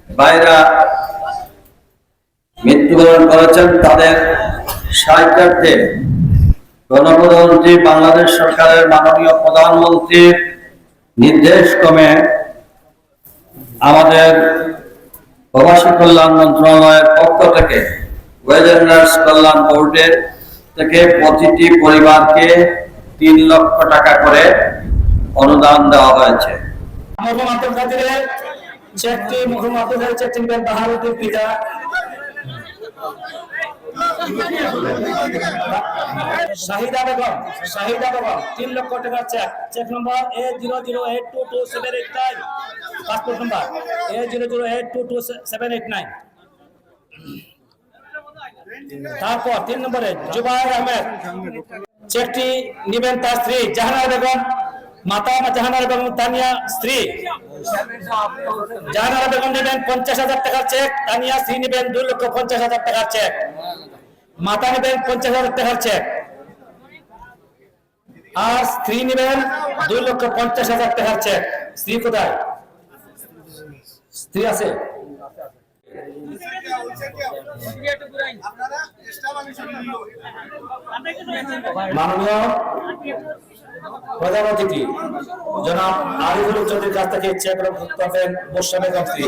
ভাইরা মৃত্যুবরণ করেছেন, তাদের সাহিত্যার্থে গণপ্রজাতন্ত্রী বাংলাদেশ সরকারের মাননীয় প্রধানমন্ত্রীর নির্দেশ ক্রমে আমাদের প্রবাসী কল্যাণ মন্ত্রণালয়ের পক্ষ থেকে ওয়েজেন্ডার্স কল্যাণ বোর্ডের থেকে প্রতিটি পরিবারকে ৩ লক্ষ টাকা করে অনুদান দেওয়া হয়েছে। শাহিদা বেগম ৩ লক্ষ টাকার চেক নম্বর A00822789, পাসপোর্ট নম্বর A00822789। তারপর ৩ নম্বরে জুবায়ের আহমেদ, চেকটি নিবেন তার স্ত্রী জাহানারা বেগম, মাতা জাহানারা বেগম তানিয়া স্ত্রী। জাহানারা বেগম নেবেন 50,000 টাকার চেক, তানিয়া স্ত্রী নেবেন 2,50,000 টাকার চেক, মাতা নেবেন 50,000 টাকার চেক, আর স্ত্রী নেবেন 2,50,000 টাকার চেক। স্ত্রী কোথায়? স্ত্রী আছে? মাননীয় প্রধান অতিথি জনাব আরিফুল চৌধুরীর কাছ থেকে চেক রক্ষা করবেন মোশাররফ বেগম স্ত্রী।